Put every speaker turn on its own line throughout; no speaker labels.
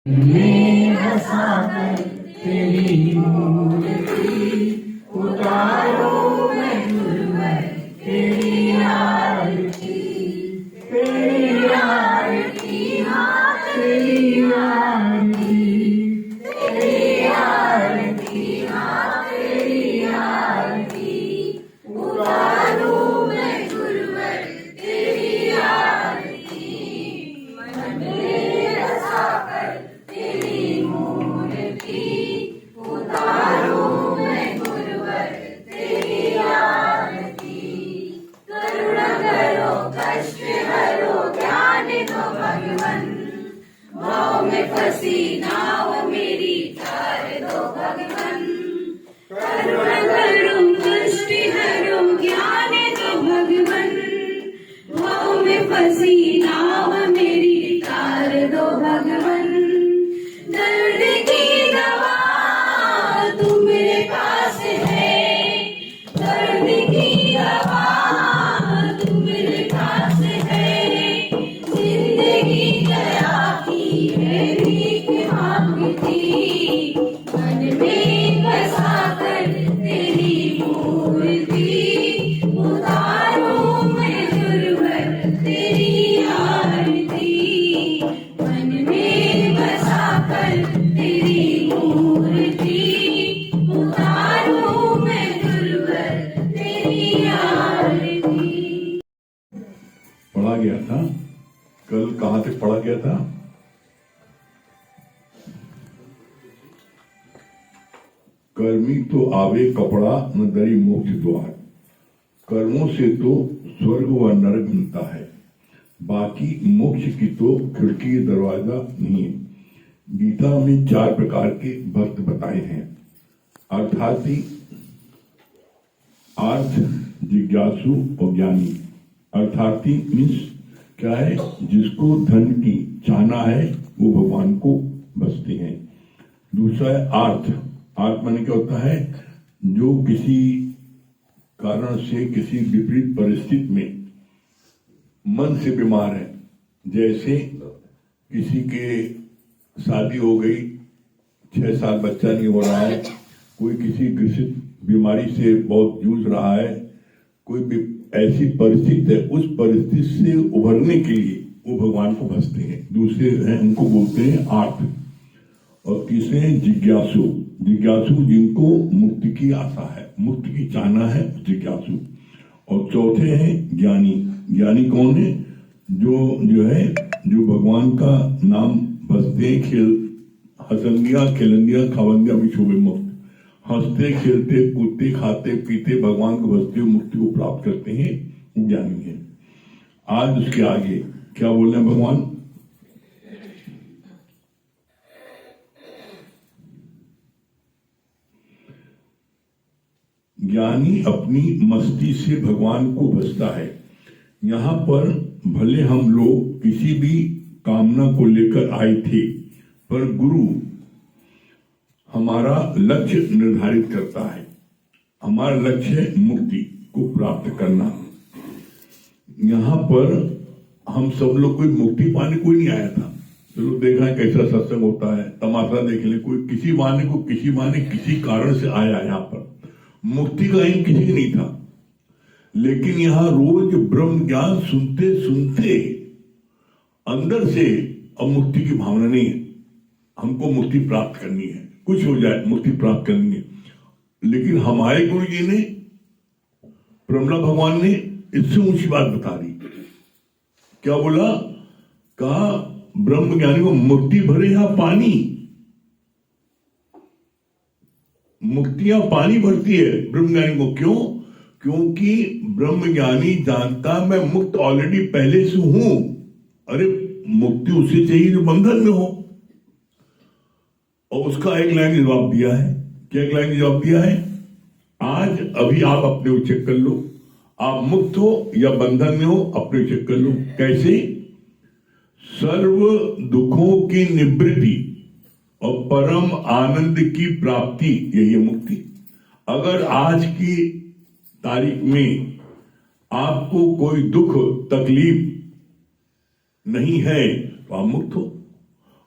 में बसाकर तेरी मूर्ति उतारो मैं गुरुवर तेरी आरती, तेरी आरती, हाँ तेरी आरती, तेरी आरती, हाँ तेरी आरती, उतारो मैं गुरुवर तेरी आरती, मन में बसाकर तेरी मूर्ति उतारो मैं गुरुवर तेरी आरती, करुणा करो कष्ट हरो ज्ञान दो भगवन, भाव में फंसी नाव मेरी तार दो भगवन, करुणा करो कष्ट हरो ज्ञान दो भगवन, भाव में फंसी नाव मेरी तार दो भगवन, दर्द की दवा तुम मेरे पास है, दर्द की दवा तुम मेरे पास है, जिंदगी दया की है भीख मांगती, मन में बसाकर तेरी मूर्ति उतारो मैं गुरुवर तेरी आरती, मन में बसाकर तेरी मूर्ति उतारो मैं गुरुवर तेरी आरती।
पढ़ा गया था कल, कहां तक पढ़ा गया था? कर्मी तो आवे कपड़ा न दरी मोक्ष द्वार, कर्मों से तो स्वर्ग व नरक मिलता है, बाकी मोक्ष की तो खिड़की दरवाजा नहीं है। गीता में 4 प्रकार के भक्त बताए हैं, अर्थार्थी, अर्थ, जिज्ञासु और ज्ञानी। अर्थार्थी मीन्स क्या है? जिसको धन की चाहना है वो भगवान को बसते हैं। दूसरा है अर्थ, अर्थ माने क्या होता है? जो किसी कारण से किसी विपरीत परिस्थिति में मन से बीमार है, जैसे किसी के शादी हो गई, 6 साल बच्चा नहीं हो रहा है, कोई किसी ग्रसित बीमारी से बहुत जूझ रहा है, कोई भी ऐसी परिस्थिति है, उस परिस्थिति से उभरने के लिए वो भगवान को भजते हैं। दूसरे हैं, उनको बोलते हैं आर्थ। और तीसरे हैं जिज्ञासु, जिज्ञासु जिनको मुक्ति की आशा है, मुक्ति की चाहना है, जिज्ञासु। और चौथे हैं ज्ञानी। ज्ञानी कौन है? जो है जो भगवान का नाम भजते, हसंगिया खिलंगिया खावंगिया विशोभे मुक्त, हंसते खेलते कूदते खाते पीते भगवान को भजते हुए मुक्ति को प्राप्त करते हैं, ज्ञानी है। आज उसके आगे क्या बोल रहे हैं भगवान? ज्ञानी अपनी मस्ती से भगवान को भजता है। यहाँ पर भले हम लोग किसी भी कामना को लेकर आए थे, पर गुरु हमारा लक्ष्य निर्धारित करता है। हमारा लक्ष्य है मुक्ति को प्राप्त करना। यहाँ पर हम सब लोग कोई मुक्ति पाने कोई नहीं आया था। चलो देखा है कैसा सत्संग होता है, तमाशा देख ले, कोई किसी माने किसी कारण से आया यहाँ पर। मुक्ति का एम किसी की नहीं था, लेकिन यहाँ रोज ब्रह्म ज्ञान सुनते सुनते अंदर से अब मुक्ति की भावना नहीं है। हमको मुक्ति प्राप्त करनी है, कुछ हो जाए मुक्ति प्राप्त करनी है। लेकिन हमारे गुरु जी ने, प्रमला भगवान ने इससे ऊंची बात बता दी। क्या बोला? कहा ब्रह्म ज्ञानी को मुक्ति भरे यहां पानी, मुक्तियां पानी भरती है ब्रह्म ज्ञानी को। क्यों? क्योंकि ब्रह्म ज्ञानी जानता मैं मुक्त ऑलरेडी पहले से हूं। अरे मुक्ति उसे चाहिए जो बंधन में हो। और उसका एक लाइन जवाब दिया है। क्या एक लाइन जवाब दिया है? आज अभी आप अपने को चेक कर लो, आप मुक्त हो या बंधन में हो, अपने चेक कर लो। कैसे? सर्व दुखों की निवृत्ति और परम आनंद की प्राप्ति, यही है मुक्ति। अगर आज की तारीख में आपको कोई दुख तकलीफ नहीं है तो आप मुक्त हो।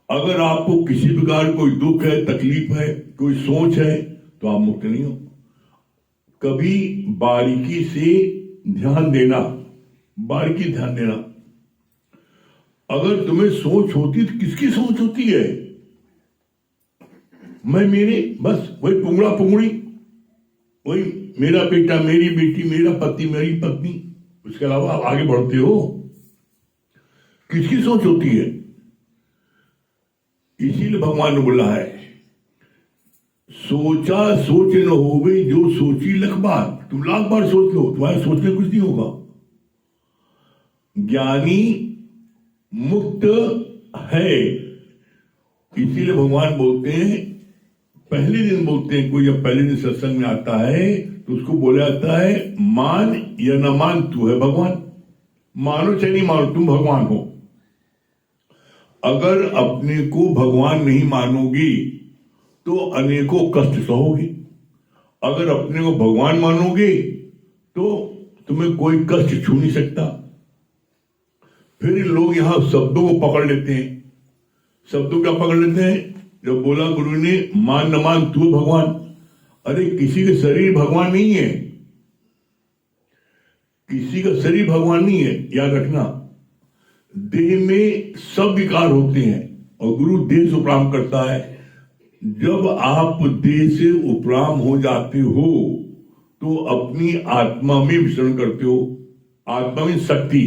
अगर आपको किसी प्रकार कोई दुख है, तकलीफ है, कोई सोच है, तो आप मुक्त नहीं हो। कभी बारीकी से ध्यान देना, बारीकी ध्यान देना। अगर तुम्हें सोच होती तो किसकी सोच होती है? मैं मेरे, बस वही पुंगड़ा पुंगड़ी, वही मेरा बेटा, मेरी बेटी, मेरा पति, मेरी पत्नी, उसके अलावा आप आगे बढ़ते हो? किसकी सोच होती है? इसीलिए भगवान ने बोला है, सोचा सोच न होवे जो सोची लख बार। तुम लाख बार सोच लो, तुम्हारे सोचने कुछ नहीं होगा। ज्ञानी मुक्त है, इसीलिए भगवान बोलते हैं, पहले दिन बोलते हैं, कोई जब पहले दिन सत्संग में आता है तो उसको बोला जाता है, मान या न मान तू है भगवान। मानो चाहे नहीं मानो, तुम भगवान हो। अगर अपने को भगवान नहीं मानोगी तो अनेकों कष्ट सहोगी। अगर अपने को भगवान मानोगे तो तुम्हें कोई कष्ट छू नहीं सकता। फिर लोग यहां शब्दों को पकड़ लेते हैं। शब्दों क्या पकड़ लेते हैं? जब बोला गुरु ने, मान न मान तू भगवान। अरे किसी का शरीर भगवान नहीं है, किसी का शरीर भगवान नहीं है, याद रखना। देह में सब विकार होते हैं और गुरु देह से उपराम करता है। जब आप देह से उपराम हो जाते हो तो अपनी आत्मा में विचरण करते हो। आत्मा में शक्ति,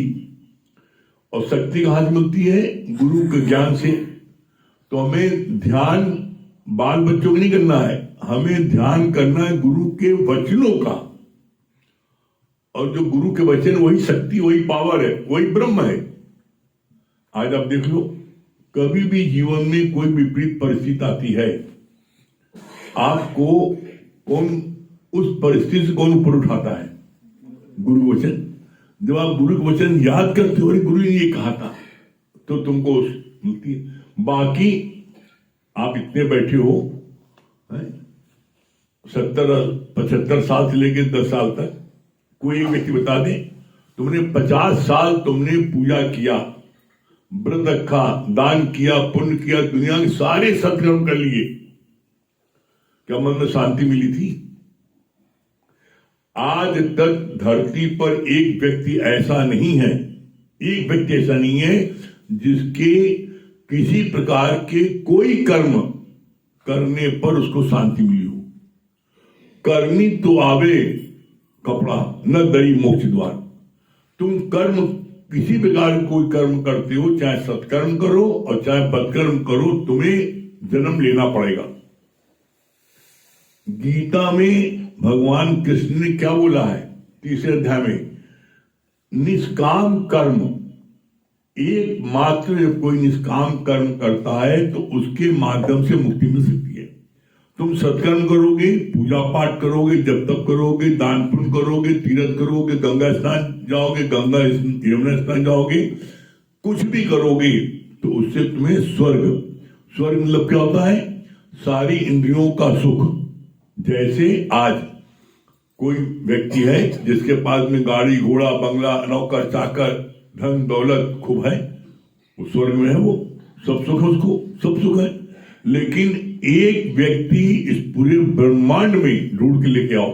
और शक्ति कहां से मिलती है? गुरु के ज्ञान से। तो हमें ध्यान बाल बच्चों को नहीं करना है, हमें ध्यान करना है गुरु के वचनों का। और जो गुरु के वचन, वही शक्ति, वही पावर है, वही ब्रह्म है। आज आप देख लो, कभी भी जीवन में कोई विपरीत परिस्थिति आती है, आपको कौन, उस परिस्थिति से कौन ऊपर उठाता है? गुरु वचन। जब आप गुरु के वचन याद करते हो, गुरु ने ये कहा था, तो तुमको मिलती है। बाकी आप इतने बैठे हो, 70-75 साल से लेकर 10 साल तक, कोई एक व्यक्ति बता दे, तुमने 50 साल तुमने पूजा किया, व्रत रखा, दान किया, पुण्य किया, दुनिया के सारे सत्कर्म कर लिए, क्या मन में शांति मिली थी? आज तक धरती पर एक व्यक्ति ऐसा नहीं है, एक व्यक्ति ऐसा नहीं है जिसके किसी प्रकार के कोई कर्म करने पर उसको शांति मिली हो। कर्मी तो आवे कपड़ा न दरी मोक्ष द्वार। तुम कर्म, किसी प्रकार कोई कर्म करते हो, चाहे सत्कर्म करो और चाहे बदकर्म करो, तुम्हें जन्म लेना पड़ेगा। गीता में भगवान कृष्ण ने क्या बोला है? 3 अध्याय में, निष्काम कर्म, एकमात्र जब कोई निष्काम कर्म करता है तो उसके माध्यम से मुक्ति मिल सकती है। तुम सत्कर्म करोगे, पूजा पाठ करोगे, जब तक करोगे, दान पुण्य करोगे, तीर्थ करोगे, गंगा स्नान जाओगे, गंगा यमुना स्नान जाओगे, कुछ भी करोगे तो उससे तुम्हें स्वर्ग, स्वर्ग मतलब क्या होता है? सारी इंद्रियों का सुख। जैसे आज कोई व्यक्ति है जिसके पास में गाड़ी घोड़ा बंगला नौकर चाकर धन दौलत खूब है, वो स्वर्ग में है, वो सब सुख है, उसको सब सुख है। लेकिन एक व्यक्ति इस पूरे ब्रह्मांड में ढूंढ के लेके आओ,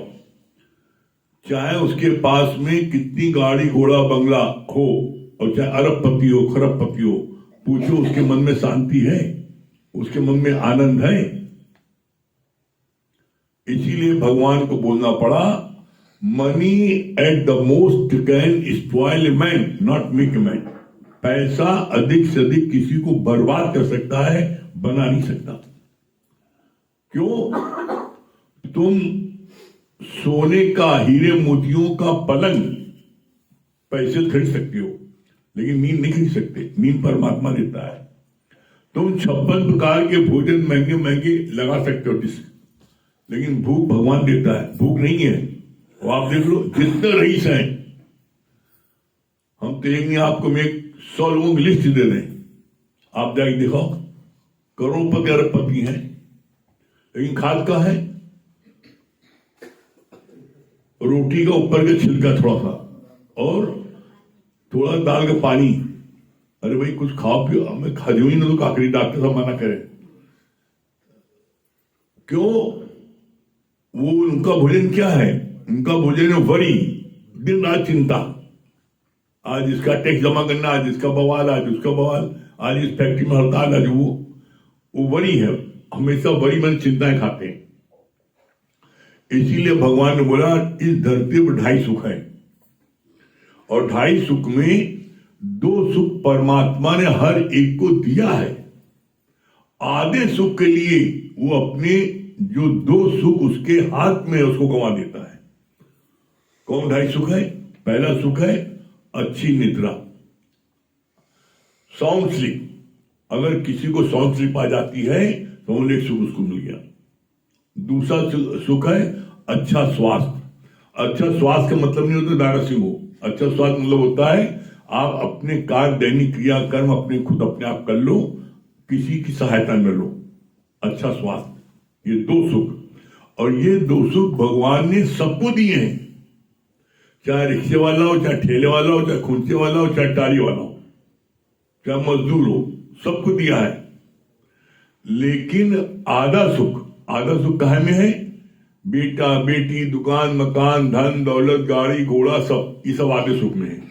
चाहे उसके पास में कितनी गाड़ी घोड़ा बंगला हो और चाहे अरबपति हो खरबपति हो, पूछो उसके मन में शांति है? उसके मन में आनंद है? इसीलिए भगवान को बोलना पड़ा, money at the most can spoil man not make man. पैसा अधिक से अधिक किसी को बर्बाद कर सकता है, बना नहीं सकता। क्यों? तुम सोने का, हीरे मोतियों का पलंग पैसे खरीद सकते हो, लेकिन नींद नहीं खरीद सकते। नींद परमात्मा देता है। तुम 56 प्रकार के भोजन महंगे महंगे लगा सकते हो डिश, लेकिन भूख भगवान देता है, भूख नहीं है। वो आप देख लो, जितने रईस हैं, हम तो एक नहीं, आपको मैं 100 लोगों की लिस्ट दे दें, आप जाके दिखाओ, करोड़पति अरबपति हैं, लेकिन खाद का है रोटी का ऊपर का छिलका थोड़ा सा और थोड़ा दाल का पानी, अरे भाई कुछ खाओ पियो, हमें खाजू ही ना तो काकरी डॉक्टर साहब मना करे। क्यों? वो उनका भोजन क्या है? उनका भोजन है वरी, दिन रात चिंता। आज इसका टैक्स जमा करना, आज इसका बवाल, आज उसका बवाल, आज इस फैक्ट्री में हड़ताल, आज वो वरी है, हमेशा वरी मन चिंताएं खाते हैं। इसीलिए भगवान ने बोला इस धरती पर 2.5 सुख है, और 2.5 सुख में 2 सुख परमात्मा ने हर एक को दिया है। आधे सुख के लिए वो अपने जो 2 सुख उसके हाथ में है उसको गंवा देता है। कौन 2.5 सुख है? पहला सुख है अच्छी निद्रा, साउंड स्लीप। अगर किसी को साउंड स्लीप आ जाती है तो वो एक सुख उसको मिल गया। दूसरा सुख है अच्छा स्वास्थ्य। अच्छा स्वास्थ्य का मतलब नहीं होता दारा सिंह हो। अच्छा स्वास्थ्य मतलब होता है आप अपने कार्य दैनिक क्रियाकर्म अपने खुद अपने आप कर लो, किसी की सहायता न लो। अच्छा स्वास्थ्य, ये 2 सुख। और ये 2 सुख भगवान ने सबको दिए हैं, चाहे रिक्शे वाला हो, चाहे ठेले वाला हो, चाहे खुंचे वाला हो, चाहे टारी वाला हो, चाहे मजदूर हो, सबको दिया है। लेकिन आधा सुख कहाँ में है? बेटा बेटी, दुकान मकान, धन दौलत, गाड़ी घोड़ा, सब ये सब आधे सुख में है।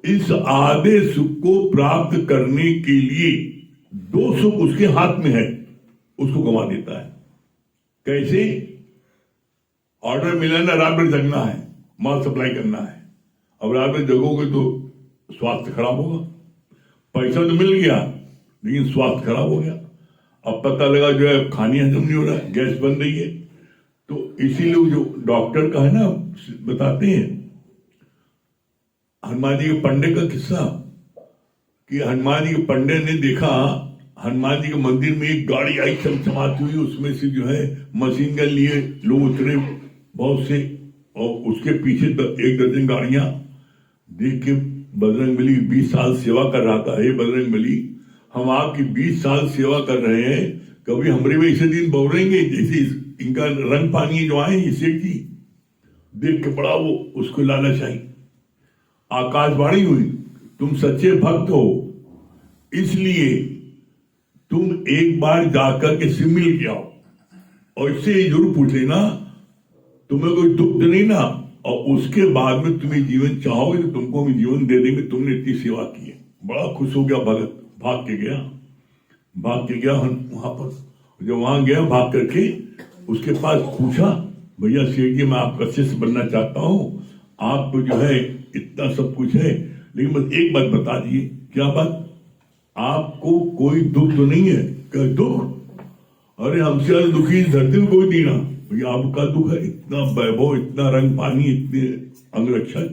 इस आधे सुख को प्राप्त करने के लिए 2 सुख उसके हाथ में है, उसको गंवा देता है। कैसे? ऑर्डर मिला ना, रात भर जगना है, माल सप्लाई करना है। अब रात भर जगोगे तो स्वास्थ्य खराब होगा। पैसा तो मिल गया लेकिन स्वास्थ्य खराब हो गया। अब पता लगा जो है खानी हजम नहीं हो रहा, गैस बन रही है। तो इसीलिए जो डॉक्टर का है ना, बताते हैं हनुमान जी के पंडे का किस्सा, कि हनुमान जी के पंडे ने देखा हनुमान जी के मंदिर में एक गाड़ी आई चमचमाती हुई, उसमें से जो है मशीन गन लिए लोग उतरे बहुत से, और उसके पीछे 1 दर्जन गाड़ियां। देख के बजरंगबली 20 साल सेवा कर रहा था, हे बजरंगबली हम आपकी 20 साल सेवा कर रहे हैं, कभी हमरे में ऐसे दिन बहुरेंगे जैसे इनका रंग पानी जो आए ये सेठ जी। देख के बड़ा वो उसको लालच आई, आकाशवाणी हुई तुम सच्चे भक्त हो, इसलिए तुम एक बार जाकर के से मिल के आओ और इससे जरूर पूछ लेना तुम्हें कोई दुख तो नहीं ना, और उसके बाद में तुम्हें जीवन चाहोगे तो तुमको हम जीवन दे देंगे, तुमने इतनी सेवा की है। बड़ा खुश हो गया भगत, भाग के गया वहां पर। जब वहां गया भाग करके उसके पास पूछा, भैया सेठ जी मैं आपका शिष्य बनना चाहता हूं, आपको जो है इतना सब कुछ है, लेकिन बस एक बात बता दीजिए। क्या बात? आपको कोई दुख तो नहीं है? क्या दुख? अरे हमसे ज्यादा दुखी इस धरती में कोई नहीं ना। भैया आपका दुख है, इतना वैभव, इतना रंग पानी, इतने अंगरक्षक।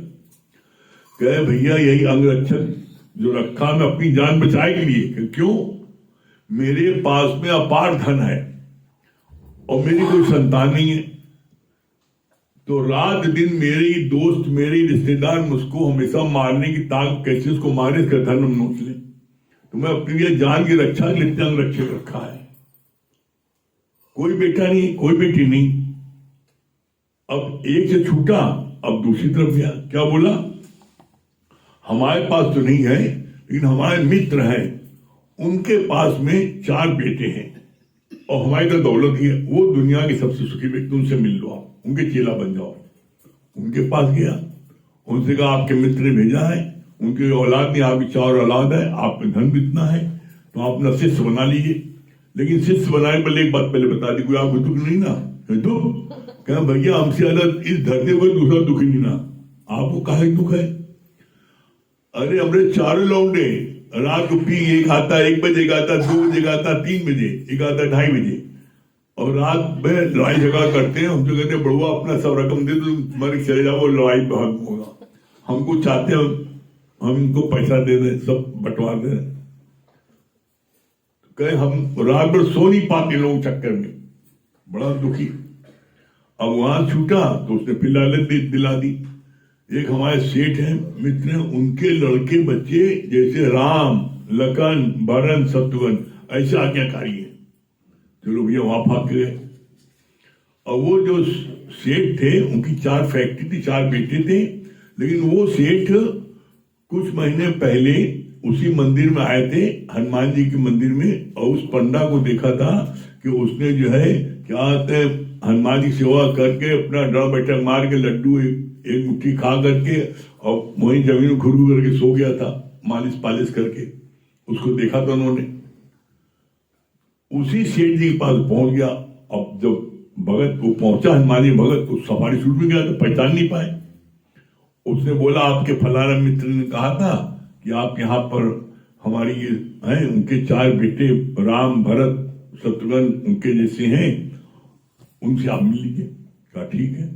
कहे भैया यही अंगरक्षक जो रखा मैं अपनी जान बचाए के लिए। क्यों? मेरे पास में अपार धन है और मेरी कोई संतान नहीं है, तो रात दिन मेरे ही दोस्त मेरे ही रिश्तेदार मुझको हमेशा मारने की ताक, कैसे उसको मारे इसका धन हम नोच ले, तो मैं अपनी लिए जान की रक्षा के लिए अंगरक्षक रखा है। कोई बेटा नहीं, कोई बेटी नहीं। अब एक से छूटा, अब दूसरी तरफ गया। क्या बोला? हमारे पास तो नहीं है लेकिन हमारे मित्र हैं, उनके पास में 4 बेटे हैं और हमारी तो दौलत ही है, वो दुनिया के सबसे सुखी व्यक्ति, उनसे मिल लो, आप उनके चेला बन जाओ। उनके पास गया, उनसे कहा आपके मित्र ने भेजा है, उनकी औलाद नहीं, आपकी 4 औलाद है, आपका धन भी इतना है, तो आप अपना शिष्य बना लीजिए। लेकिन शिष्य बनाने पर एक बात पहले बता दी, कोई आपको दुख नहीं ना? दुख? क्या भैया हमसे ज्यादा इस धरती पर दूसरा दुखी नहीं ना, आपको काहे दुख है? अरे हमने 4 लौंडे रात को पी, एक आता 1 बजे, एक आता 2 बजे, एक आता 3 बजे, एक आता 2:30 बजे, और रात में लड़ाई झगड़ा करते हैं। हम तो कहते हैं बड़ुआ अपना सब रकम दे दो, तुम्हारे चले जाओ, लड़ाई भाग होगा। हमको चाहते हैं हम इनको पैसा दे दें, सब बंटवा दें। कहे हम रात भर सो नहीं पाते लोग चक्कर में, बड़ा दुखी। अब वहां छूटा तो उसने फिर लालच दिला दी। एक हमारे सेठ हैं, मित्र हैं, उनके लड़के बच्चे जैसे राम, लखन, भरत, शत्रुघ्न ऐसे आज्ञाकारी है। चलो भैया वहां भाग गए। और वो जो सेठ थे उनकी 4 फैक्ट्री थी, 4 बेटे थे, लेकिन वो सेठ कुछ महीने पहले उसी मंदिर में आए थे, हनुमान जी के मंदिर में, और उस पंडा को देखा था कि उसने जो है क्या कहते हैं हनुमान जी सेवा करके अपना डर बैठक मार के लड्डू एक मुट्ठी खा करके और वहीं जमीन में घुर करके सो गया था, मालिश पालिश करके। उसको देखा था उन्होंने, उसी सेठ जी के पास पहुंच गया। अब जब भगत को पहुंचा हनुमान जी भगत, तो सफारी सूट में गया तो पहचान नहीं पाए। उसने बोला आपके फलाना मित्र ने कहा था कि आप यहाँ पर हमारी ये हैं, उनके 4 बेटे राम भरत शत्रुघ्न उनके जैसे हैं, उनसे आप मिल लीजिए। कहा ठीक है।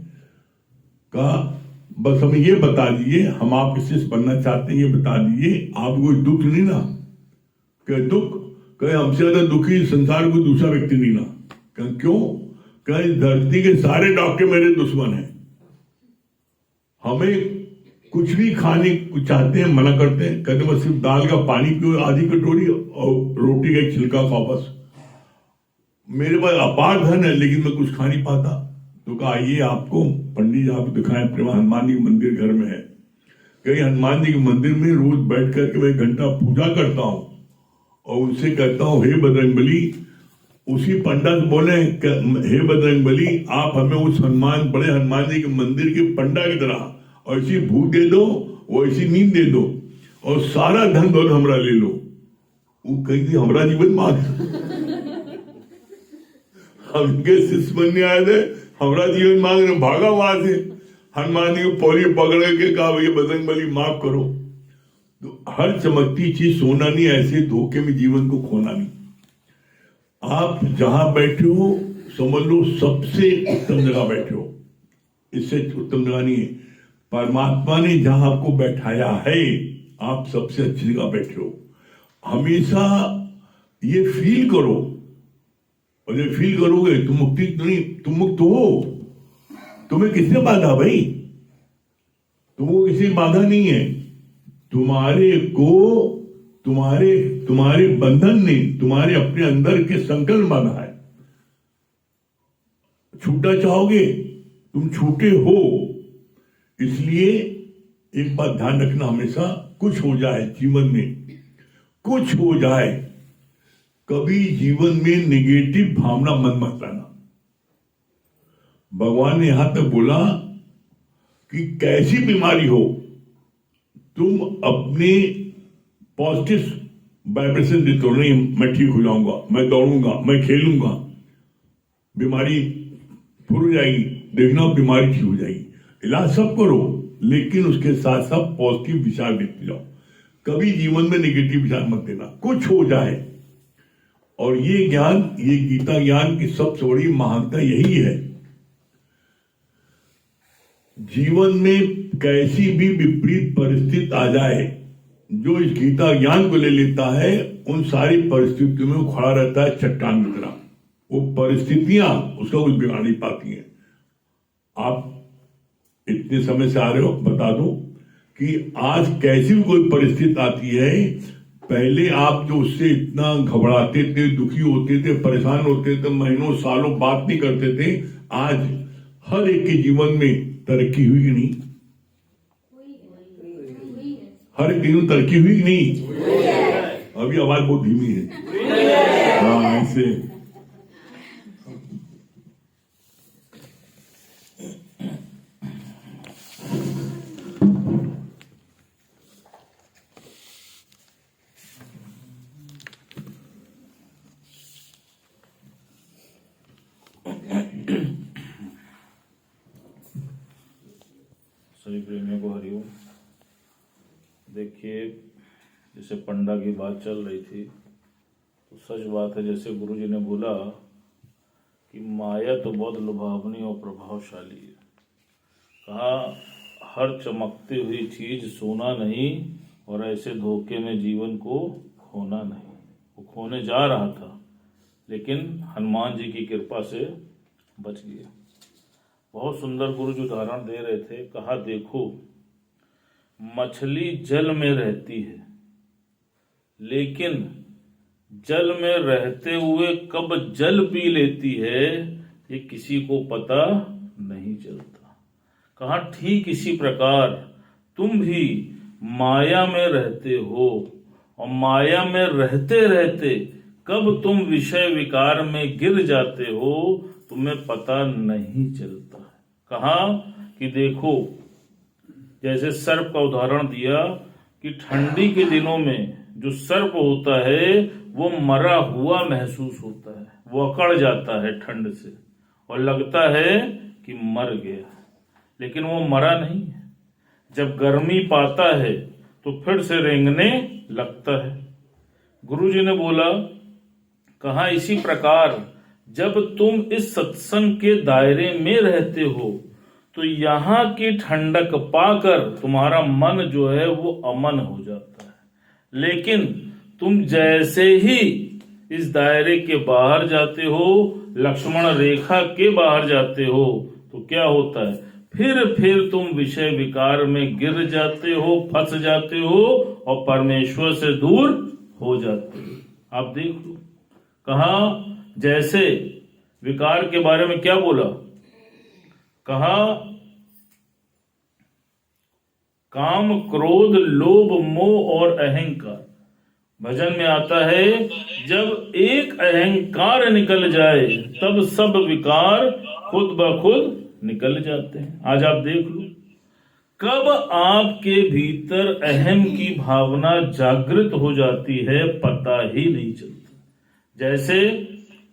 कहा बस हमें ये बता दीजिए, हम आपके शिष्य बनना चाहते हैं, ये बता दीजिए आपको कोई दुख नहीं ना? कहे दुख? कहे हमसे ज्यादा दुखी संसार को दूसरा व्यक्ति नहीं ना। कहे क्यों? कहे धरती के सारे डॉक्टर मेरे दुश्मन हैं, हमें कुछ भी खाने को चाहते हैं मना करते हैं, कहते बस सिर्फ दाल का पानी पियो आधी कटोरी और रोटी का एक छिलका खाओ बस। मेरे पास अपार धन है लेकिन मैं कुछ खा नहीं पाता। तो कहा आइए आपको पंडित जी आपको दिखाएं, प्रेम हनुमान जी मंदिर घर में है। कहीं हनुमान जी के मंदिर में रोज बैठ करके मैं 1 घंटा पूजा करता हूँ और उनसे कहता हूँ हे बजरंगबली। उसी पंडित बोले हे बजरंगबली आप हमें उस बड़े हनुमान जी के मंदिर के पंडा की तरह ऐसी भूख दे दो, वैसी नींद दे दो और सारा धन दौलत हमरा ले लो। वो कही हमरा जीवन मांग हमके शिष्य बनने आए थे, हमरा जीवन मांग रहे, भागा वहां से। हनुमान जी को पौड़ी पकड़ के कहा भैया बजरंगबली माफ करो। तो हर चमकती चीज सोना नहीं, ऐसे धोखे में जीवन को खोना नहीं। आप जहां बैठे हो समझ लो सबसे उत्तम जगह बैठे हो, इससे उत्तम जगह नहीं है। परमात्मा ने जहां आपको बैठाया है आप सबसे अच्छी जगह बैठे हो। हमेशा ये फील करो, और ये फील करोगे तुम मुक्ति नहीं, तुम मुक्त हो। तुम्हें किसने बाधा भाई? तुमको किसी बाधा नहीं है। तुम्हारे को तुम्हारे बंधन ने तुम्हारे अपने अंदर के संकल्प बांधा है। छूटा चाहोगे तुम छूटे हो। इसलिए एक बात ध्यान रखना हमेशा, कुछ हो जाए जीवन में, कुछ हो जाए, कभी जीवन में नेगेटिव भावना मन मत लाना। भगवान ने यहां तक बोला कि कैसी बीमारी हो तुम अपने पॉजिटिव वाइब्रेशन देते हो, नहीं मैं ठीक हो जाऊंगा, मैं दौड़ूंगा, मैं खेलूंगा, बीमारी फुर हो जाएगी, देखना बीमारी ठीक हो जाएगी। इलाज सब करो लेकिन उसके साथ साथ पॉजिटिव विचार देते जाओ। कभी जीवन में नेगेटिव विचार मत देना, कुछ हो जाए। और ये ज्ञान, ये गीता ज्ञान की सबसे बड़ी महानता यही है। जीवन में कैसी भी विपरीत परिस्थिति आ जाए, जो इस गीता ज्ञान को ले लेता है उन सारी परिस्थितियों में वो खड़ा रहता है चट्टान की तरह। वो परिस्थितियां उसका कुछ बिगाड़ नहीं पाती हैं। आप इतने समय से आ रहे हो, बता दो कि आज कैसी भी कोई परिस्थिति आती है, पहले आप जो उससे इतना घबराते थे, दुखी होते थे, परेशान होते थे, महीनों सालों बात नहीं करते थे, आज हर एक के जीवन में तरक्की हुई कि नहीं? हर एक दिन तरक्की हुई कि नहीं? अभी आवाज बहुत धीमी है। हाँ ऐसे
सभी प्रेमियों को हरिओम। देखिए जैसे पंडा की बात चल रही थी तो सच बात है, जैसे गुरुजी ने बोला कि माया तो बहुत लुभावनी और प्रभावशाली है। कहा हर चमकती हुई चीज सोना नहीं और ऐसे धोखे में जीवन को खोना नहीं। वो खोने जा रहा था लेकिन हनुमान जी की कृपा से बच गया। बहुत सुंदर गुरु जी उदाहरण दे रहे थे। कहा देखो मछली जल में रहती है लेकिन जल में रहते हुए कब जल पी लेती है ये किसी को पता नहीं चलता। कहा ठीक इसी प्रकार तुम भी माया में रहते हो, और माया में रहते रहते कब तुम विषय विकार में गिर जाते हो तुम्हें पता नहीं चलता है। कहा कि देखो, जैसे सर्प का उदाहरण दिया कि ठंडी के दिनों में जो सर्प होता है वो मरा हुआ महसूस होता है, वो अकड़ जाता है ठंड से और लगता है कि मर गया, लेकिन वो मरा नहीं है। जब गर्मी पाता है तो फिर से रेंगने लगता है। गुरुजी ने बोला, कहा इसी प्रकार जब तुम इस सत्संग के दायरे में रहते हो तो यहाँ की ठंडक पाकर तुम्हारा मन जो है वो अमन हो जाता है। लेकिन तुम जैसे ही इस दायरे के बाहर जाते हो, लक्ष्मण रेखा के बाहर जाते हो, तो क्या होता है, फिर तुम विषय विकार में गिर जाते हो, फंस जाते हो और परमेश्वर से दूर हो जाते हो। आप देख लो, कहा जैसे विकार के बारे में क्या बोला, कहा काम क्रोध लोभ मोह और अहंकार। भजन में आता है जब एक अहंकार निकल जाए तब सब विकार खुद ब खुद निकल जाते हैं। आज आप देख लो, कब आपके भीतर अहम की भावना जागृत हो जाती है पता ही नहीं चलता। जैसे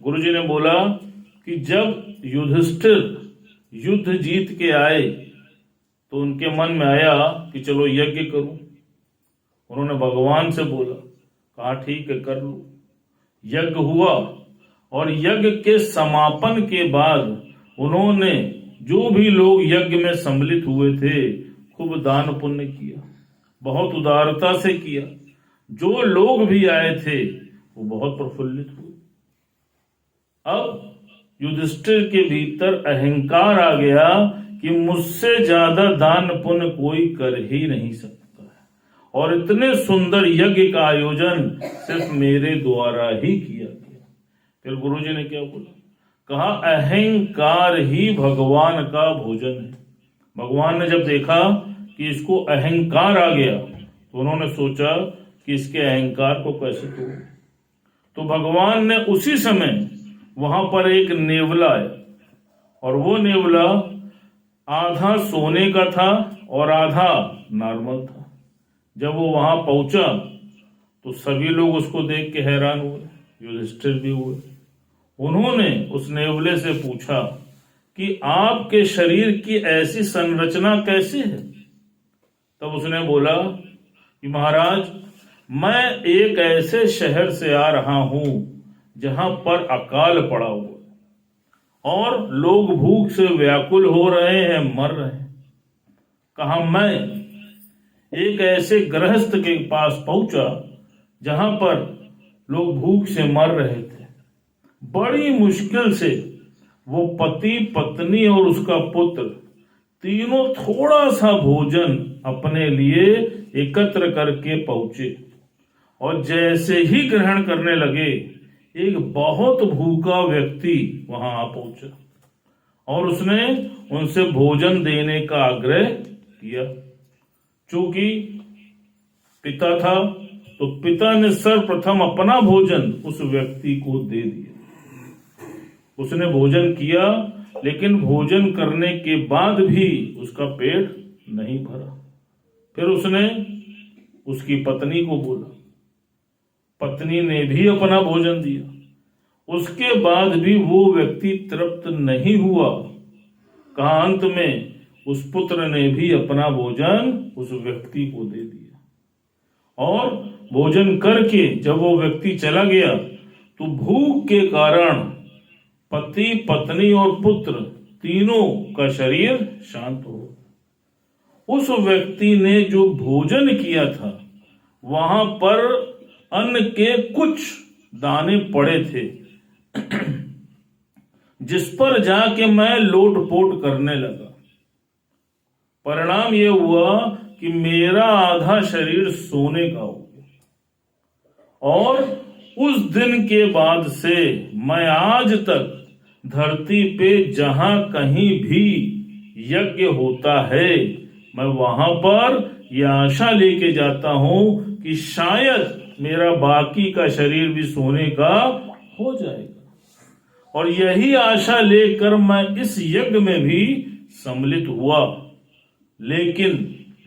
गुरुजी ने बोला कि जब युधिष्ठिर युद्ध जीत के आए तो उनके मन में आया कि चलो यज्ञ करूं। उन्होंने भगवान से बोला, कहा ठीक है कर लो। यज्ञ हुआ और यज्ञ के समापन के बाद उन्होंने जो भी लोग यज्ञ में सम्मिलित हुए थे खूब दान पुण्य किया, बहुत उदारता से किया। जो लोग भी आए थे वो बहुत प्रफुल्लित हुए। अब युधिष्ठिर के भीतर अहंकार आ गया कि मुझसे ज्यादा दान पुण्य कोई कर ही नहीं सकता है, और इतने सुंदर यज्ञ का आयोजन सिर्फ मेरे द्वारा ही किया गया। फिर गुरुजी ने क्या बोला, कहा अहंकार ही भगवान का भोजन है। भगवान ने जब देखा कि इसको अहंकार आ गया तो उन्होंने सोचा कि इसके अहंकार को कैसे तोड़े। तो भगवान ने उसी समय वहां पर एक नेवला है, और वो नेवला आधा सोने का था और आधा नॉर्मल था। जब वो वहां पहुंचा तो सभी लोग उसको देख के हैरान हुए, युधिष्ठिर भी हुए। उन्होंने उस नेवले से पूछा कि आपके शरीर की ऐसी संरचना कैसे है। तब उसने बोला कि महाराज, मैं एक ऐसे शहर से आ रहा हूं जहां पर अकाल पड़ा हुआ और लोग भूख से व्याकुल हो रहे हैं, मर रहे हैं। कहा मैं एक ऐसे गृहस्थ के पास पहुंचा जहां पर लोग भूख से मर रहे थे। बड़ी मुश्किल से वो पति पत्नी और उसका पुत्र तीनों थोड़ा सा भोजन अपने लिए एकत्र करके पहुंचे, और जैसे ही ग्रहण करने लगे एक बहुत भूखा व्यक्ति वहां आ पहुंचा और उसने उनसे भोजन देने का आग्रह किया। चूंकि पिता था तो पिता ने सर्वप्रथम अपना भोजन उस व्यक्ति को दे दिया। उसने भोजन किया, लेकिन भोजन करने के बाद भी उसका पेट नहीं भरा। फिर उसने उसकी पत्नी को बोला, पत्नी ने भी अपना भोजन दिया। उसके बाद भी वो व्यक्ति तृप्त नहीं हुआ। कहा अंत में उस पुत्र ने भी अपना भोजन उस व्यक्ति को दे दिया, और भोजन करके जब वो व्यक्ति चला गया तो भूख के कारण पति पत्नी और पुत्र तीनों का शरीर शांत हो। उस व्यक्ति ने जो भोजन किया था वहां पर अन्न के कुछ दाने पड़े थे जिस पर जाके मैं लोटपोट करने लगा। परिणाम यह हुआ कि मेरा आधा शरीर सोने का हो गया, और उस दिन के बाद से मैं आज तक धरती पे जहां कहीं भी यज्ञ होता है मैं वहां पर ये आशा लेके जाता हूं कि शायद मेरा बाकी का शरीर भी सोने का हो जाएगा। और यही आशा लेकर मैं इस यज्ञ में भी सम्मिलित हुआ। लेकिन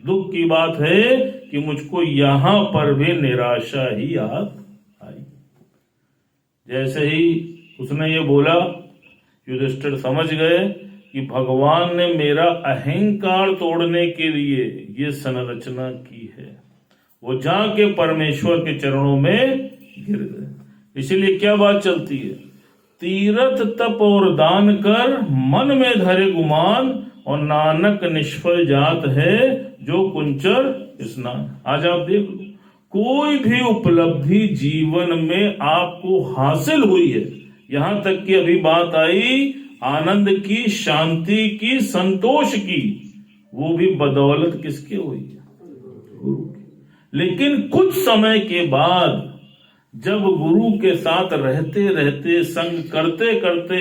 दुख की बात है कि मुझको यहां पर भी निराशा ही आई। जैसे ही उसने ये बोला, युधिष्ठिर समझ गए कि भगवान ने मेरा अहंकार तोड़ने के लिए ये संरचना की है। वो जाके परमेश्वर के चरणों में गिर गए। इसीलिए क्या बात चलती है, तीरथ तप और दान कर मन में धरे गुमान, और नानक निष्फल जात है जो कुंचर स्नान। आज आप देख लो, कोई भी उपलब्धि जीवन में आपको हासिल हुई है, यहां तक कि अभी बात आई आनंद की, शांति की, संतोष की, वो भी बदौलत किसके हुई है? गुरु की। लेकिन कुछ समय के बाद जब गुरु के साथ रहते रहते, संग करते करते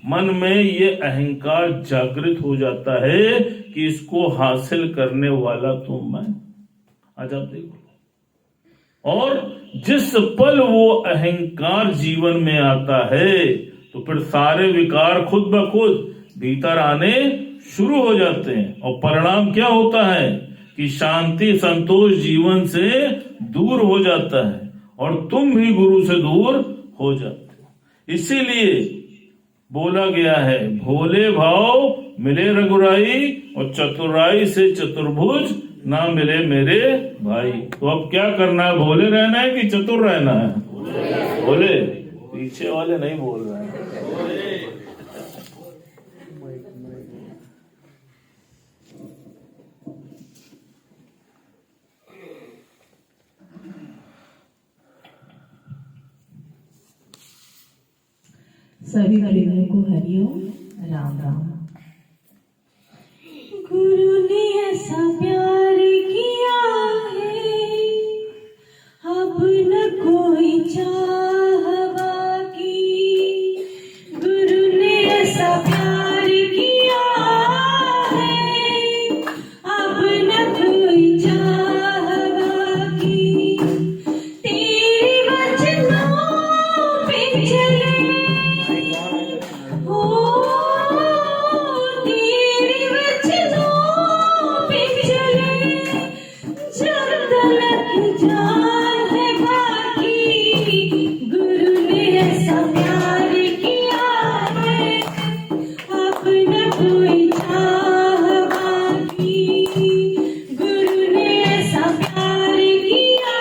मन में ये अहंकार जागृत हो जाता है कि इसको हासिल करने वाला तो मैं। आज आप देखो, और जिस पल वो अहंकार जीवन में आता है तो फिर सारे विकार खुद ब खुद भीतर आने शुरू हो जाते हैं। और परिणाम क्या होता है कि शांति संतोष जीवन से दूर हो जाता है और तुम भी गुरु से दूर हो जाते हो। इसीलिए बोला गया है, भोले भाव मिले रघुराई, और चतुराई से चतुर्भुज ना मिले मेरे भाई। तो अब क्या करना है, भोले रहना है कि चतुर रहना है? भोले। पीछे वाले नहीं बोल रहे हैं।
सभी प्रेमियों को हरिओम, राम राम। गुरु ने ऐसा प्यार किया है, अब न कोई चाहवा की। गुरु ने ऐसा प्यार किया है, अब न कोई चाहवा की। तेरे वचनों पे चले हो, तेरे वचनों पे चले, जब तलक जान है बाकी। गुरु ने ऐसा प्यार किया है, अब न कोई चाह बाकी। गुरु ने ऐसा प्यार किया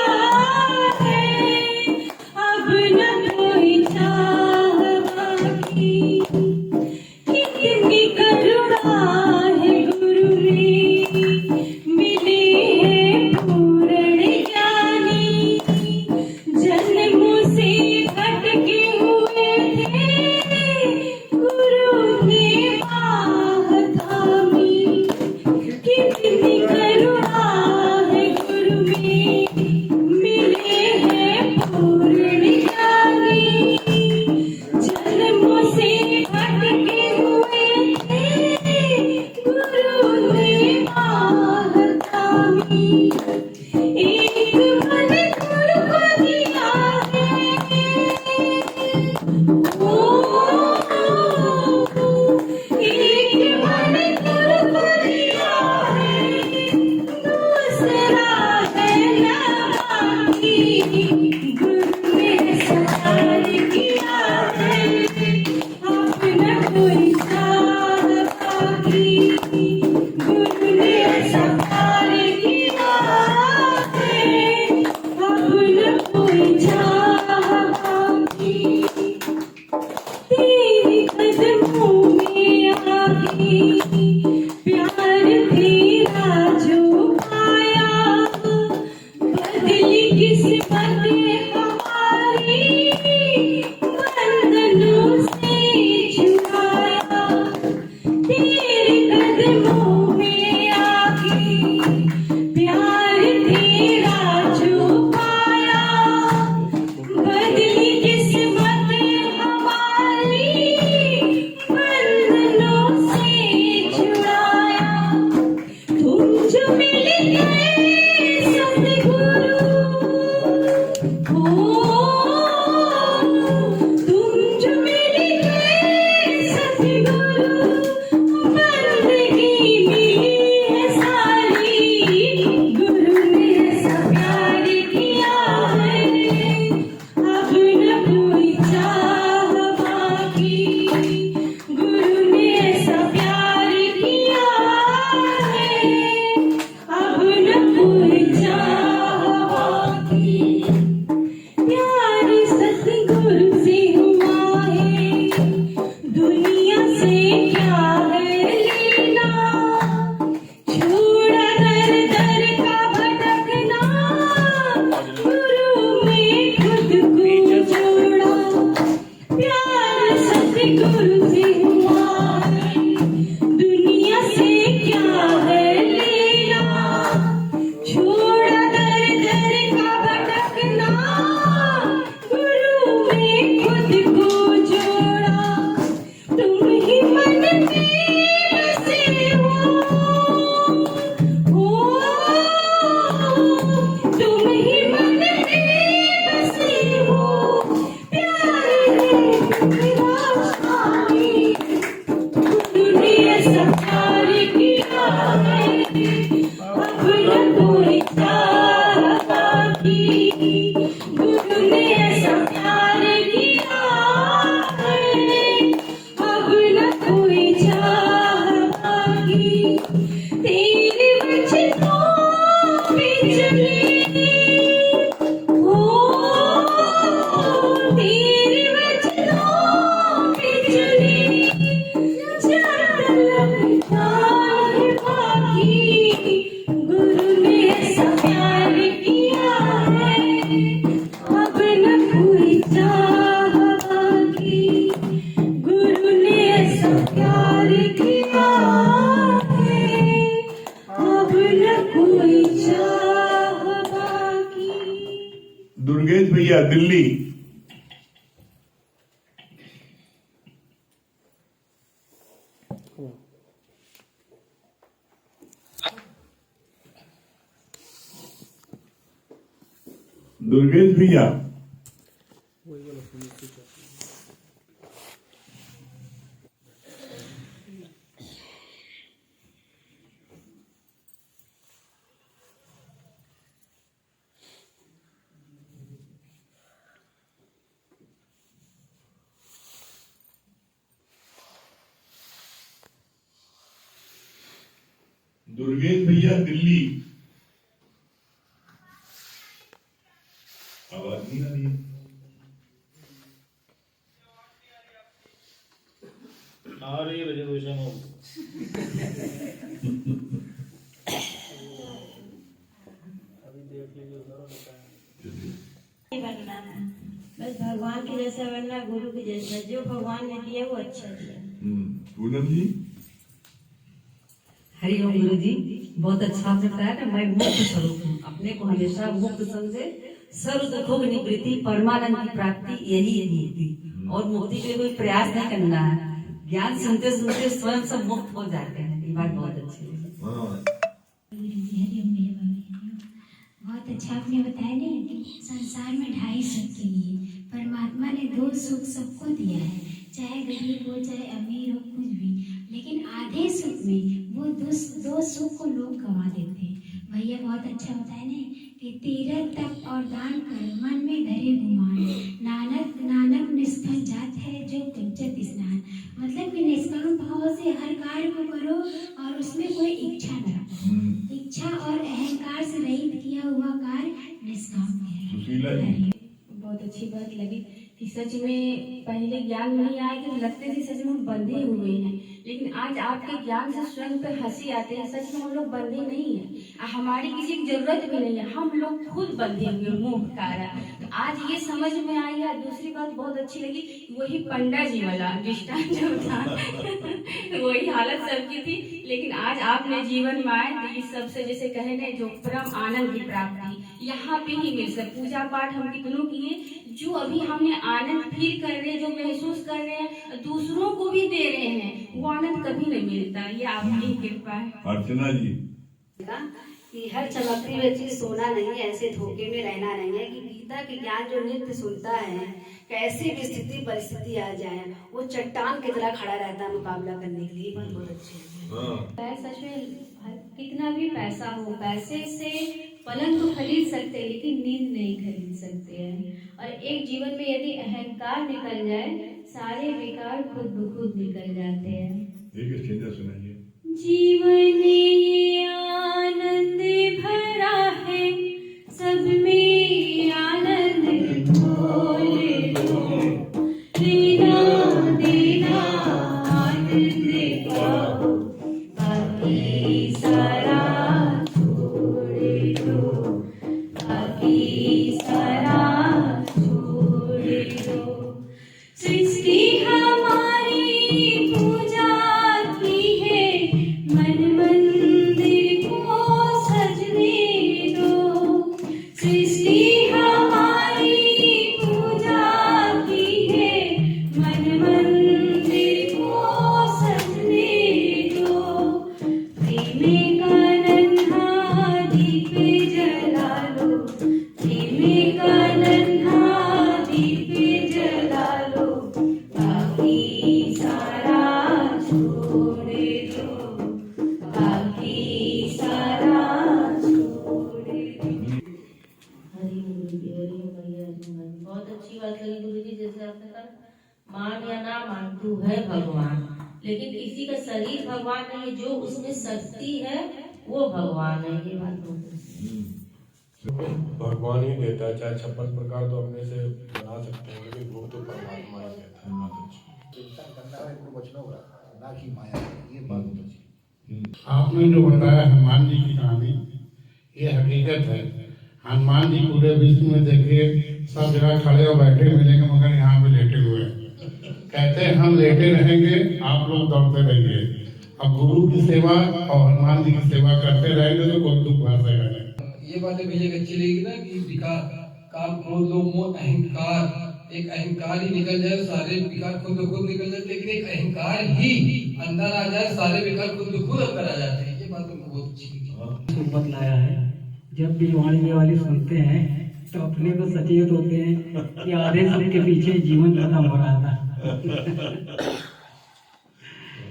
है, अब न कोई चाह
गुरु से हुआ है, दुनिया से क्या है लेना, छोड़ा दर दर का भटकना, गुरु में खुद को जोड़ा, तुम ही मन में बसे हो, तुम ही मन में बसे हो, प्यार है मेरा स्वामी, दुनिया सब प्यार किया है, अब न कोई चाह बाकी, गुरु ने ऐसा प्यार किया है, अब न कोई चाह बाकी, तेरे वचनों पे चले, हो तेरे वचनों पे चले, ज्यादा लगता है बाकी, गुरु ने ऐसा प्यार किया है, अब न कोई चाह बाकी, गुरु ने ऐसा प्यार किया है, अब न कोई चाह बाकी।
दुर्गेश भैया दिल्ली। दुर्गेश भैया दुर्गेश भैया दिल्ली। आवाज नहीं आ रही है।
आ रही है रिजर्वेशन हो।
बनना है, बस भगवान के जैसा बनना, गुरु के जैसा, जो भगवान ने दिया वो अच्छा दिया।
पूनम जी।
हरिओम गुरु जी, बहुत अच्छा आपने बताया ना। मैं मुक्त स्वरूप हूँ, अपने को हमेशा मुक्त समझे, सर्व दुखों की निवृत्ति, परमानंद की प्राप्ति, यही है मुक्ति। और मुक्ति के लिए कोई प्रयास नहीं करना है, ज्ञान सुनते सुनते स्वयं सब मुक्त हो जाते हैं। ये बात बहुत अच्छी है।
बहुत अच्छा आपने बताया नहीं कि संसार में 2.5 सुख के लिए परमात्मा ने 2 सुख सबको दिया है, चाहे गरीब हो चाहे अमीर हो कुछ भी, लेकिन आधे सुख में वो 2 सुख को लोग गंवा देते हैं। भैया बहुत अच्छा बताया नहीं कि तीरथ तप और दान कर मन में धरे गुमान, नानक नानक निष्फल जात है जो कुंजत स्नान। मतलब कि निष्काम भाव से हर कार्य को करो और उसमें कोई इच्छा न रखो। इच्छा और अहंकार से रहित किया हुआ कार्य निष्काम है।
बहुत अच्छी बात लगी कि सच में पहले ज्ञान नहीं आया कि लगते थे सच में हम बंधे हुए हैं, लेकिन आज आपके ज्ञान से स्वयं पर हंसी आते हैं। सच में हम लोग बंधे नहीं हैं, हमारी किसी की जरूरत भी नहीं है, हम लोग खुद बंधे हुए मोह कारण। तो आज ये समझ में आई है। दूसरी बात बहुत अच्छी लगी, वही पंडा जी वाला दृष्टांत जो था वही हालत सबकी थी, लेकिन आज आपने जीवन में आए तो इस सबसे जैसे कहे ना जो परम आनंद की प्राप्ति यहाँ पे ही मिल सकती। पूजा पाठ हम कितनों किए, जो अभी हमने आनंद फील कर रहे हैं, जो महसूस कर रहे हैं, दूसरों को भी दे रहे हैं, वो आनंद कभी नहीं मिलता। ये आपकी कृपा है।
अर्चना जी।
कि हर चमकती हुई चीज सोना नहीं है, ऐसे धोखे में रहना नहीं है। कि गीता के ज्ञान जो नित्य सुनता है, कैसी भी स्थिति परिस्थिति आ जाए वो चट्टान की तरह खड़ा रहता है मुकाबला करने के लिए। बहुत अच्छी है।
सच में कितना भी पैसा हो, पैसे से पलंग तो खरीद सकते हैं लेकिन नींद नहीं खरीद सकते हैं। और एक जीवन में यदि अहंकार निकल जाए, सारे विकार खुद ब खुद निकल जाते हैं।
सुनाइए।
जीवन ये आनंद भरा है, सब में आनंद खोल दो, लेना देना आनंद पाओ, बाकी सारा छोड़ दो, बाकी सारा छोड़ दो। सृष्टि हमारी
मान या ना मान तू है भगवान, लेकिन किसी का शरीर भगवान नहीं है, जो उसमें शक्ति है वो भगवान है। ये बात
भगवान ही देता है, चाहे 56 प्रकार तो अपने से बना सकते हैं, लेकिन वो तो परमात्मा ही देता है।
आपने जो बताया हनुमान जी की कहानी, ये हकीकत है। हनुमान जी पूरे विश्व में देखिए सब जगह खड़े और बैठे मिलेंगे, मगर यहाँ पे लेटे हुए हैं। कहते हैं हम लेटे रहेंगे, आप लोग दौड़ते रहिए। अब गुरु की सेवा और हनुमान जी की सेवा करते रहेंगे तो कोई दुख भाषा नहीं।
ये बातें भैया अच्छी लगी ना कि विकार, काम, क्रोध, लोभ, मोह, अहंकार, एक अहंकार ही निकल जाए सारे विकार खुद ब खुद निकल जाते, लेकिन एक अहंकार ही अंदर आ जाए सारे विकार खुद ब खुद अंदर आ जाते हैं। ये बात हमको बहुत अच्छी लगी।
बतलाया है, जब भी वाणी वाली सुनते हैं तो अपने को सचेत होते हैं कि आधे सब के पीछे जीवन खत्म हो रहा था।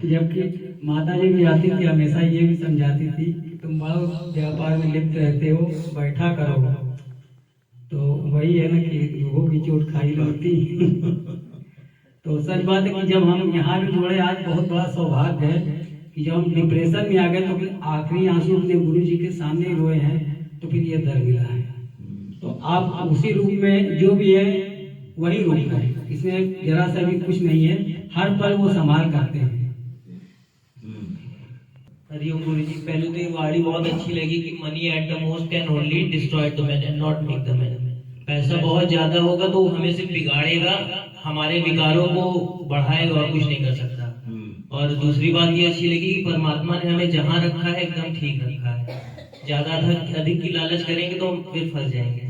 जबकि माता जी भी आती थी, हमेशा ये भी समझाती थी कि तुम बड़ा व्यापार में लिप्त रहते हो, बैठा करो। तो वही है ना कि लोगों की चोट खाई लगती। तो सच बात है कि जब हम यहाँ भी जुड़े, आज बहुत बड़ा सौभाग्य है कि जब हम डिप्रेशन में आ गए तो फिर आखिरी आंसू अपने गुरु जी के सामने रोए हैं, तो फिर ये दर मिला है। तो आप उसी रूप में जो भी है वही रूप है, इसमें जरा सा भी कुछ नहीं है, हर पल वो संभाल करते हैं।
हरिओम गुरु जी, पहले तो ये वाणी बहुत अच्छी लगी कि money at the most can only destroy the man and not make the man. पैसा बहुत ज्यादा होगा तो हमें सिर्फ बिगाड़ेगा, हमारे विकारों को बढ़ाएगा और कुछ नहीं कर सकता। और दूसरी बात ये अच्छी लगी कि परमात्मा ने हमें जहाँ रखा है एकदम ठीक रखा है। ज्यादा अधिक की लालच करेंगे तो फिर फंस जाएंगे।